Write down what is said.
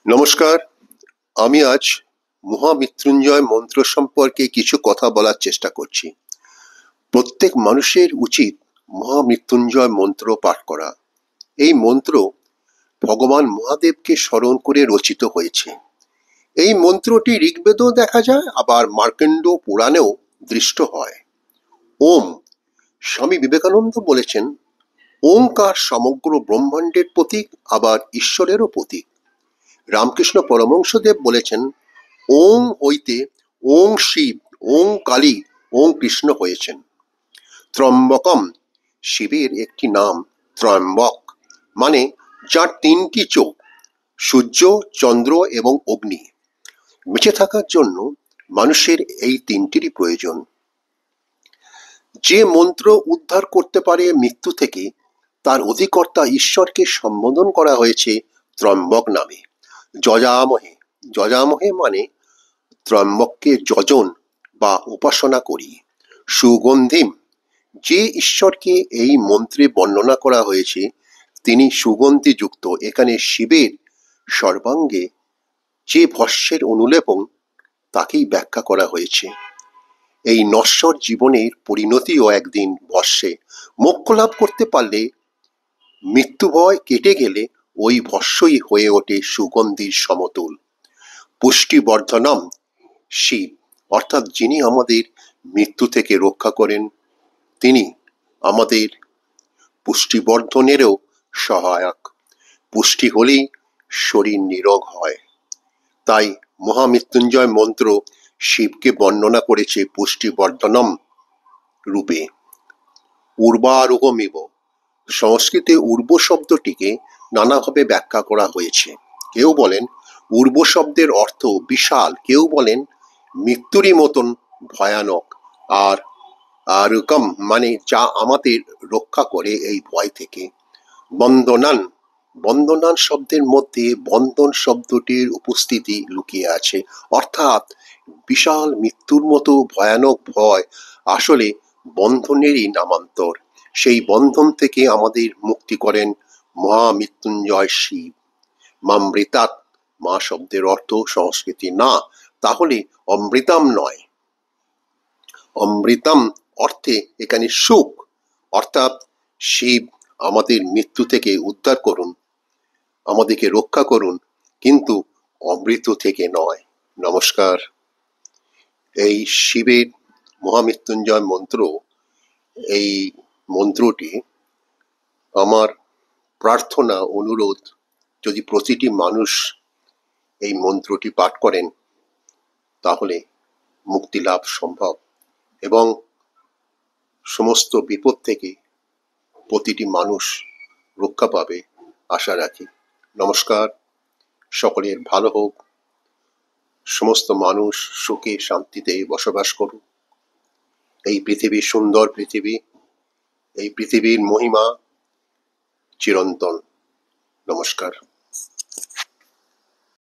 নমস্কার। আমি আজ মহামৃত্যুঞ্জয় মন্ত্র সম্পর্কে কিছু কথা বলার চেষ্টা করছি। প্রত্যেক মানুষের উচিত মহামৃত্যুঞ্জয় মন্ত্র পাঠ করা। এই মন্ত্র ভগবান মহাদেবকে স্মরণ করে রচিত হয়েছে। এই মন্ত্রটি ঋগ্বেদেও দেখা যায়, আবার মার্কণ্ড পুরাণেও দৃষ্ট হয়। ওম। স্বামী বিবেকানন্দ বলেছেন, ওঙ্কার সমগ্র ব্রহ্মাণ্ডের প্রতীক, আবার ঈশ্বরেরও প্রতীক। রামকৃষ্ণ পরমহংসদেব বলেছেন, ওং হইতে ওং শিব, ওং কালী, ওং কৃষ্ণ হয়েছেন। ত্রম্বকম, শিবের একটি নাম ত্রয়ম্বক, মানে যার তিনটি চোখ, সূর্য, চন্দ্র এবং অগ্নি। বেঁচে থাকার জন্য মানুষের এই তিনটিরই প্রয়োজন। যে মন্ত্র উদ্ধার করতে পারে মৃত্যু থেকে, তার অধিকর্তা ঈশ্বরকে সম্বোধন করা হয়েছে ত্রম্বক নামে। যজামহে, যজামহে মানে ত্রম্বককে যজন বা উপাসনা করি। সুগন্ধিম, যে ঈশ্বরকে এই মন্ত্রে বর্ণনা করা হয়েছে তিনি সুগন্ধিযুক্ত। এখানে শিবের সর্বাঙ্গে যে ভস্যের অনুলেপন, তাকেই ব্যাখ্যা করা হয়েছে। এই নশ্বর জীবনের পরিণতিও একদিন ভস্যে। মোক্ষ লাভ করতে পারলে, মৃত্যু ভয় কেটে গেলে ওই ভস্যই হয়ে ওঠে সুগন্ধির সমতুল। পুষ্টিবর্ধনম, শিব অর্থাৎ যিনি আমাদের মৃত্যু থেকে রক্ষা করেন, তিনি আমাদের পুষ্টিবর্ধনেরও সহায়ক। পুষ্টি হলেই শরীর নিরোগ হয়। তাই মহামৃত্যুঞ্জয় মন্ত্র শিবকে বর্ণনা করেছে পুষ্টিবর্ধনম রূপে। উর্বারোহমিব, সংস্কৃতে উর্ব শব্দটিকে নানাভাবে ব্যাখ্যা করা হয়েছে। কেউ বলেন উর্ব শব্দের অর্থ বিশাল, কেউ বলেন মৃত্যুরই মতন ভয়ানক, আর আরকম মানে যা আমাদের রক্ষা করে এই ভয় থেকে। বন্দনান, বন্দনান শব্দের মধ্যে বন্ধন শব্দটির উপস্থিতি লুকিয়ে আছে, অর্থাৎ বিশাল মৃত্যুর মতো ভয়ানক ভয় আসলে বন্ধনেরই নামান্তর। সেই বন্ধন থেকে আমাদের মুক্তি করেন মহামৃত্যুঞ্জয় শিব। মামৃতাৎ, মা শব্দের অর্থ সংস্কৃতি না, তাহলে অমৃতাম নয়। অমৃতম অর্থে এখানে সুখ, অর্থাৎ শিব আমাদের মৃত্যু থেকে উদ্ধার করুন, আমাদেরকে রক্ষা করুন, কিন্তু অমৃত থেকে নয়। নমস্কার। এই শিবের মহামৃত্যুঞ্জয় মন্ত্র, এই মন্ত্রটি আমার প্রার্থনা, অনুরোধ, যদি প্রতিটি মানুষ এই মন্ত্রটি পাঠ করেন তাহলে মুক্তি লাভ সম্ভব এবং সমস্ত বিপদ থেকে প্রতিটি মানুষ রক্ষা পাবে আশা রাখি। নমস্কার। সকলের ভালো হোক, সমস্ত মানুষ সুখে শান্তিতে বসবাস করুক। এই পৃথিবী সুন্দর পৃথিবী, এই পৃথিবীর মহিমা চিরন্তন। নমস্কার।